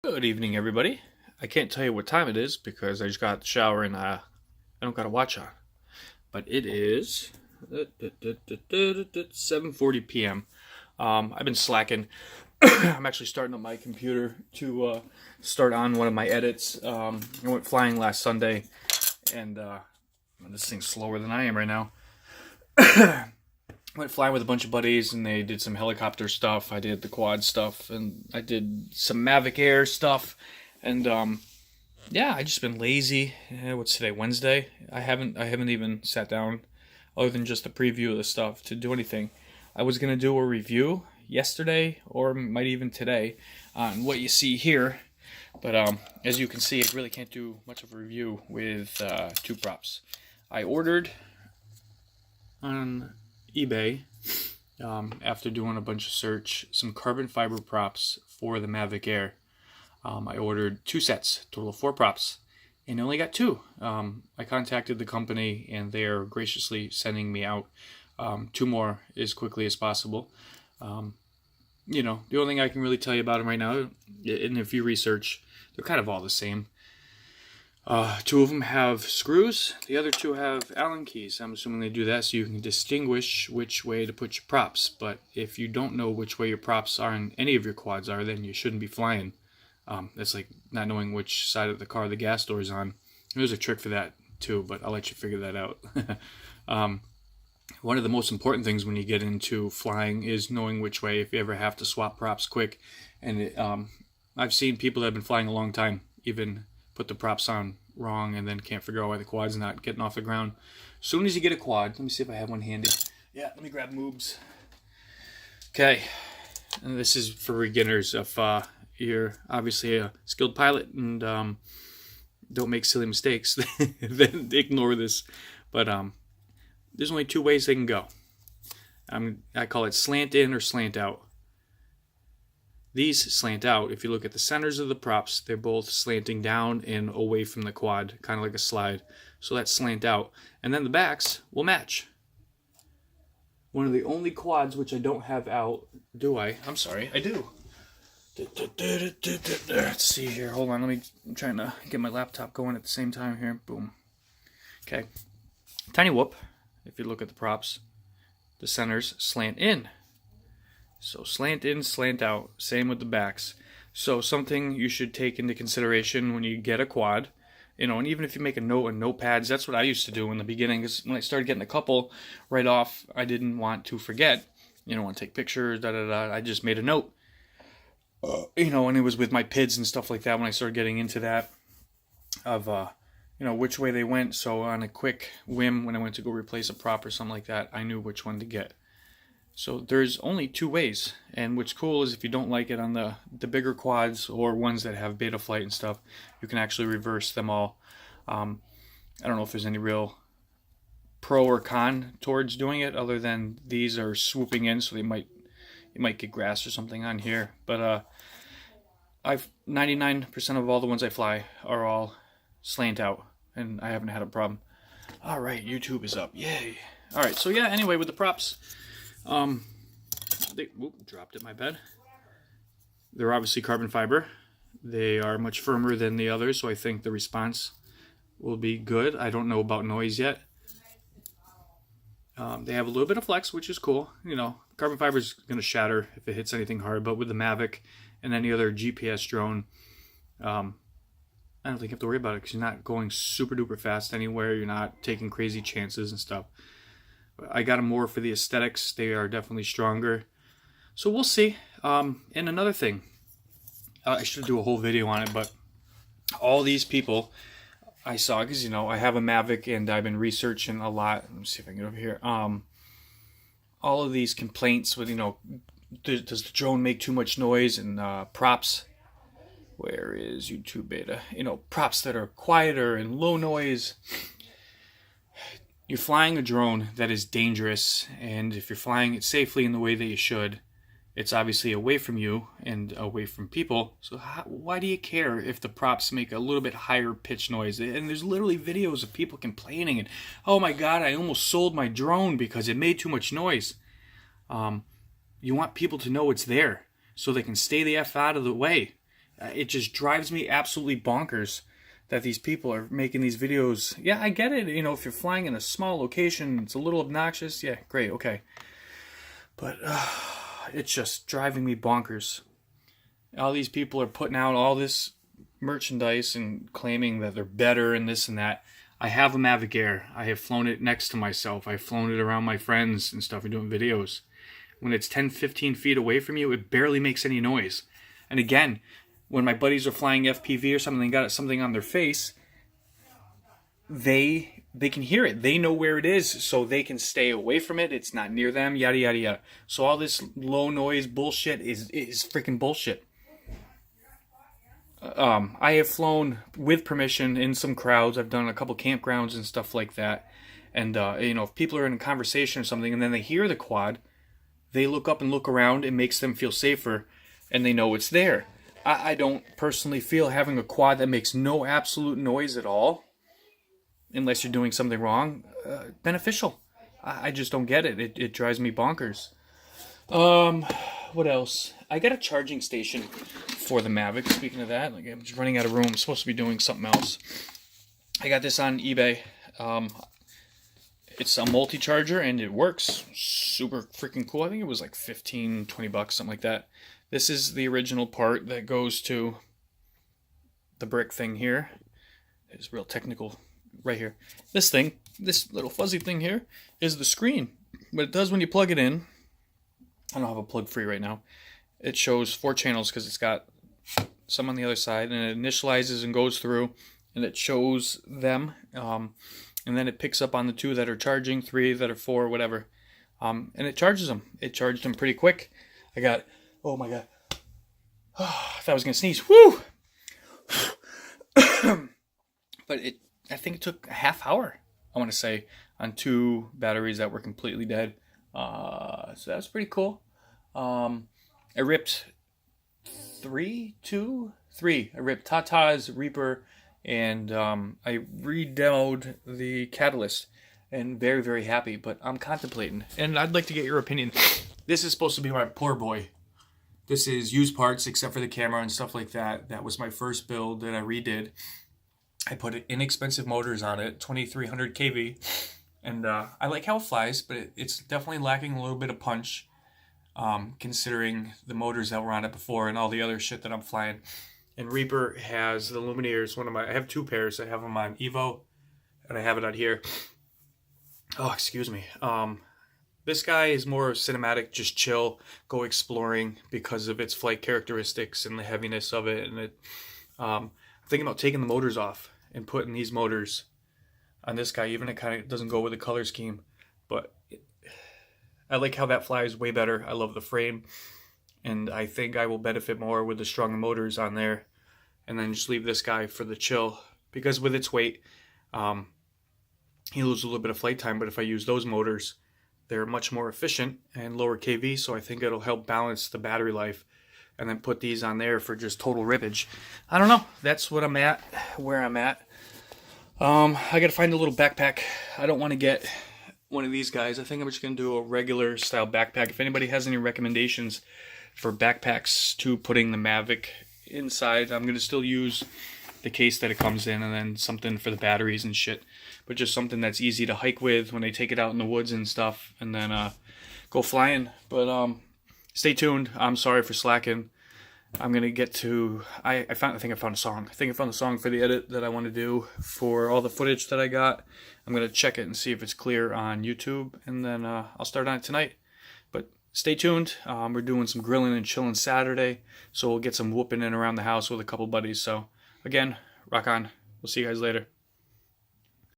Good evening, everybody. I can't tell you what time it is because I just got out the shower and I don't got a watch on. But it is 7:40 p.m. I've been slacking. I'm actually starting up my computer to start on one of my edits. I went flying last Sunday, and this thing's slower than I am right now. Went flying with a bunch of buddies, and they did some helicopter stuff. I did the quad stuff, and I did some Mavic Air stuff, and yeah, I just been lazy. What's today? Wednesday. I haven't even sat down, other than just a preview of the stuff, to do anything. I was gonna do a review yesterday, or might even today, on what you see here, but as you can see, I really can't do much of a review with two props. I ordered on eBay, after doing a bunch of search, some carbon fiber props for the Mavic Air. I ordered two sets, total of 4 props, and I only got 2. I contacted the company, and they are graciously sending me out 2 more as quickly as possible. The only thing I can really tell you about them right now, and if you research, they're kind of all the same. 2 of them have screws, the other 2 have Allen keys. I'm assuming they do that so you can distinguish which way to put your props. But if you don't know which way your props are and any of your quads are, then you shouldn't be flying. That's like not knowing which side of the car the gas door is on. There's a trick for that too, but I'll let you figure that out. One of the most important things when you get into flying is knowing which way if you ever have to swap props quick. And I've seen people that have been flying a long time even put the props on wrong and then can't figure out why the quad's not getting off the ground. As soon as you get a quad, let me see if I have one handy. Yeah, let me grab moobs. Okay, and this is for beginners. If you're obviously a skilled pilot and don't make silly mistakes, then ignore this. But there's only 2 ways they can go. I call it slant in or slant out. These slant out. If you look at the centers of the props, they're both slanting down and away from the quad, kind of like a slide. So that's slant out. And then the backs will match. One of the only quads which I don't have out, do I? I'm sorry, I do. Let's see here. Hold on, I'm trying to get my laptop going at the same time here. Boom. Okay. Tiny whoop. If you look at the props, the centers slant in. So slant in, slant out, same with the backs. So something you should take into consideration when you get a quad, and even if you make a note on notepads, that's what I used to do in the beginning, because when I started getting a couple right off, I didn't want to forget, want to take pictures, I just made a note, and it was with my PIDs and stuff like that when I started getting into that, of, which way they went, so on a quick whim, when I went to go replace a prop or something like that, I knew which one to get. So there's only 2 ways, and what's cool is if you don't like it on the bigger quads or ones that have beta flight and stuff, you can actually reverse them all. I don't know if there's any real pro or con towards doing it, other than these are swooping in, so you might get grass or something on here. But 99% of all the ones I fly are all slant out, and I haven't had a problem. All right, YouTube is up, yay! All right, so yeah. Anyway, with the props. Dropped it, my bad. They're obviously carbon fiber. They are much firmer than the others, so I think the response will be good. I don't know about noise yet. They have a little bit of flex, which is cool. Carbon fiber is going to shatter if it hits anything hard, but with the Mavic and any other GPS drone, I don't think you have to worry about it because you're not going super duper fast anywhere. You're not taking crazy chances and stuff. I got them more for the aesthetics. They are definitely stronger. So we'll see. And another thing, I should do a whole video on it, but all these people I saw, because, I have a Mavic and I've been researching a lot. Let me see if I can get over here. All of these complaints with, does the drone make too much noise, and props. Where is YouTube beta? Props that are quieter and low noise. You're flying a drone that is dangerous, and if you're flying it safely in the way that you should, it's obviously away from you and away from people. So why do you care if the props make a little bit higher pitch noise? And there's literally videos of people complaining, and oh my god, I almost sold my drone because it made too much noise. You want people to know it's there so they can stay the F out of the way. It just drives me absolutely bonkers that these people are making these videos. Yeah, I get it. You know, if you're flying in a small location, it's a little obnoxious. Yeah, great, okay. But it's just driving me bonkers. All these people are putting out all this merchandise and claiming that they're better and this and that. I have a Mavic Air. I have flown it next to myself. I've flown it around my friends and stuff and doing videos. When it's 10, 15 feet away from you, it barely makes any noise. And again, when my buddies are flying FPV or something, they got something on their face, they can hear it. They know where it is, so they can stay away from it. It's not near them, yada, yada, yada. So all this low noise bullshit is freaking bullshit. I have flown with permission in some crowds. I've done a couple campgrounds and stuff like that. And, you know, if people are in a conversation or something and then they hear the quad, they look up and look around. It makes them feel safer and they know it's there. I don't personally feel having a quad that makes no absolute noise at all, unless you're doing something wrong, beneficial. I just don't get it. It drives me bonkers. What else? I got a charging station for the Mavic. Speaking of that, like I'm just running out of room. I'm supposed to be doing something else. I got this on eBay. It's a multi-charger and it works super freaking cool. I think it was like 15, 20 bucks, something like that. This is the original part that goes to the brick thing here. It's real technical right here. This thing, this little fuzzy thing here, is the screen. What it does when you plug it in, I don't have a plug free right now. It shows 4 channels because it's got some on the other side, and it initializes and goes through, and it shows them, and then it picks up on the 2 that are charging, 3 that are 4, whatever, and it charges them. It charged them pretty quick. I got, oh my god, I thought I was gonna sneeze. Woo! But I think it took a half hour, I want to say, on 2 batteries that were completely dead. So that was pretty cool. I ripped 3. I ripped Tata's Reaper, and I redemoed the Catalyst, and very, very happy. But I'm contemplating, and I'd like to get your opinion. This is supposed to be my poor boy. This is used parts except for the camera and stuff like that. That was my first build that I redid. I put inexpensive motors on it, 2300 kV, and I like how it flies, but it's definitely lacking a little bit of punch, considering the motors that were on it before and all the other shit that I'm flying. And Reaper has the Lumineers. I have 2 pairs. I have them on Evo, and I have it on here. Oh, excuse me. This guy is more cinematic, just chill, go exploring because of its flight characteristics and the heaviness of it. And I'm thinking about taking the motors off and putting these motors on this guy. Even it kind of doesn't go with the color scheme, but I like how that flies way better. I love the frame, and I think I will benefit more with the stronger motors on there, and then just leave this guy for the chill, because with its weight, he loses a little bit of flight time. But if I use those motors, they're much more efficient and lower kV, so I think it'll help balance the battery life. And then put these on there for just total rippage. I don't know. That's what I'm at, where I'm at. I gotta find a little backpack. I don't want to get one of these guys. I think I'm just gonna do a regular style backpack. If anybody has any recommendations for backpacks to putting the Mavic inside, I'm gonna still use the case that it comes in, and then something for the batteries and shit. But just something that's easy to hike with when they take it out in the woods and stuff, and then go flying. But stay tuned. I'm sorry for slacking. I'm gonna get to. I think I found a song. I think I found a song for the edit that I want to do for all the footage that I got. I'm gonna check it and see if it's clear on YouTube, and then I'll start on it tonight. But stay tuned. We're doing some grilling and chilling Saturday, so we'll get some whooping in around the house with a couple buddies. So again, rock on. We'll see you guys later.